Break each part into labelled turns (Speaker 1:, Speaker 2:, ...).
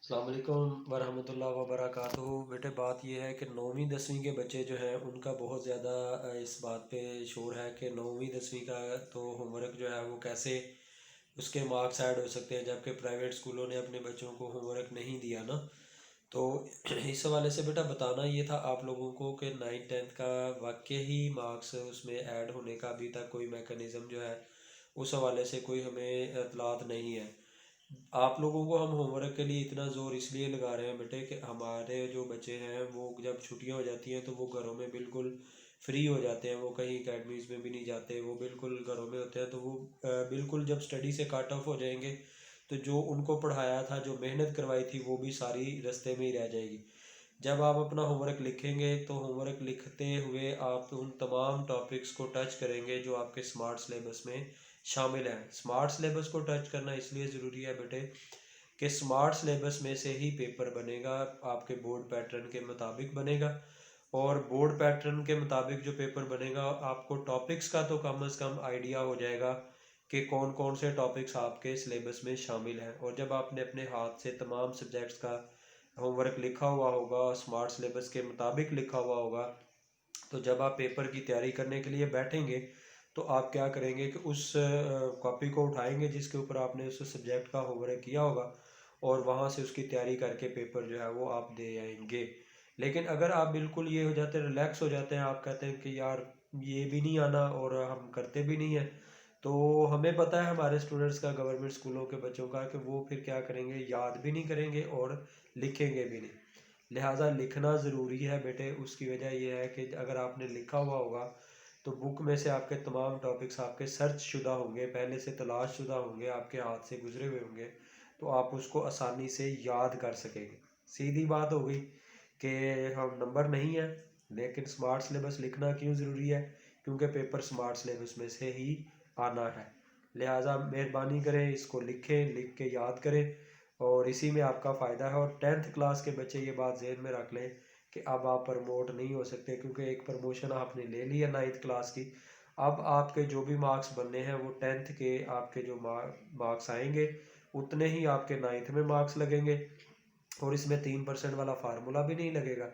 Speaker 1: अस्सलाम वालेकुम वरहमतुल्लाह वबरकातुहू। बेटे बात यह है कि 9वीं 10वीं के बच्चे जो हैं उनका बहुत ज़्यादा इस बात पे शोर है कि 9वीं 10वीं का तो होमवर्क जो है वो कैसे उसके मार्क्स ऐड हो सकते हैं, जबकि प्राइवेट स्कूलों ने अपने बच्चों को होमवर्क नहीं दिया ना। तो इस हवाले से बेटा बताना ये था आप लोगों को कि 9th 10th का वाकई ही मार्क्स उसमें ऐड होने का अभी तक कोई मेकनिज़म जो है उस हवाले से कोई हमें इतलात नहीं है। आप लोगों को हम होमवर्क के लिए इतना ज़ोर इसलिए लगा रहे हैं बेटे कि हमारे जो बच्चे हैं वो जब छुट्टियां हो जाती हैं तो वो घरों में बिल्कुल फ्री हो जाते हैं, वो कहीं अकेडमीज़ में भी नहीं जाते, वो बिल्कुल घरों में होते हैं। तो वो बिल्कुल जब स्टडी से कट ऑफ हो जाएंगे तो जो उनको पढ़ाया था, जो मेहनत करवाई थी, वो भी सारी रास्ते में ही रह जाएगी। जब आप अपना होमवर्क लिखेंगे तो होमवर्क लिखते हुए आप उन तमाम टॉपिक्स को टच करेंगे जो आपके स्मार्ट सिलेबस में शामिल हैं। स्मार्ट सिलेबस को टच करना इसलिए ज़रूरी है बेटे कि स्मार्ट सिलेबस में से ही पेपर बनेगा, आपके बोर्ड पैटर्न के मुताबिक बनेगा। और बोर्ड पैटर्न के मुताबिक जो पेपर बनेगा आपको टॉपिक्स का तो कम से कम आइडिया हो जाएगा कि कौन कौन से टॉपिक्स आपके सिलेबस में शामिल हैं। और जब आपने अपने हाथ से तमाम सब्जेक्ट्स का होमवर्क लिखा हुआ होगा, स्मार्ट सिलेबस के मुताबिक लिखा हुआ होगा, तो जब आप पेपर की तैयारी करने के लिए बैठेंगे तो आप क्या करेंगे कि उस कॉपी को उठाएंगे जिसके ऊपर आपने उस सब्जेक्ट का होमवर्क किया होगा और वहाँ से उसकी तैयारी करके पेपर जो है वो आप दे आएंगे। लेकिन अगर आप बिल्कुल ये हो जाते हैं, रिलैक्स हो जाते हैं, आप कहते हैं कि यार ये भी नहीं आना और हम करते भी नहीं है, तो हमें पता है हमारे स्टूडेंट्स का, गवर्नमेंट स्कूलों के बच्चों का, कि वो फिर क्या करेंगे, याद भी नहीं करेंगे और लिखेंगे भी नहीं। लिहाजा लिखना ज़रूरी है बेटे। उसकी वजह यह है कि अगर आपने लिखा हुआ होगा तो बुक में से आपके तमाम टॉपिक्स आपके सर्च शुदा होंगे, पहले से तलाश शुदा होंगे, आपके हाथ से गुजरे हुए होंगे, तो आप उसको आसानी से याद कर सकेंगे। सीधी बात हो गई कि हम नंबर नहीं है, लेकिन स्मार्ट सिलेबस लिखना क्यों ज़रूरी है? क्योंकि पेपर स्मार्ट सिलेबस में से ही आना है। लिहाजा मेहरबानी करें, इसको लिखें, लिख के याद करें और इसी में आपका फ़ायदा है। और 10th क्लास के बच्चे ये बात जहन में रख लें कि अब आप प्रमोट नहीं हो सकते, क्योंकि एक प्रमोशन आपने ले ली है 9th क्लास की। अब आपके जो भी मार्क्स बनने हैं वो 10th के आपके जो मार्क्स आएंगे उतने ही आपके 9th में मार्क्स लगेंगे और इसमें 3% वाला फार्मूला भी नहीं लगेगा।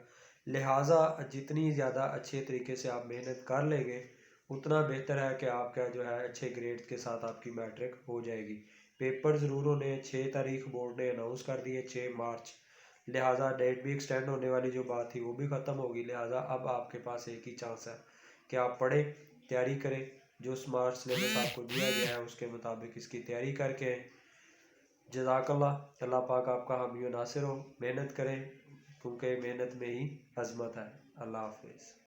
Speaker 1: लिहाजा जितनी ज़्यादा अच्छे तरीके से आप मेहनत कर लेंगे उतना बेहतर है कि आपका जो है अच्छे ग्रेड के साथ आपकी मैट्रिक हो जाएगी। पेपर ज़रूर होने 6 तारीख बोर्ड ने अनाउंस कर दी है, 6 मार्च। लिहाजा डेट भी एक्सटेंड होने वाली जो बात थी वो भी ख़त्म होगी। लिहाजा अब आपके पास एक ही चांस है कि आप पढ़ें, तैयारी करें, जो स्मार्ट सिलेबस आपको दिया गया है उसके मुताबिक इसकी तैयारी करके जज़ाकल्लाह। अल्लाह पाक आपका हामी व नासिर हो। मेहनत करें क्योंकि मेहनत में ही अज़मत है। अल्लाह हाफिज़।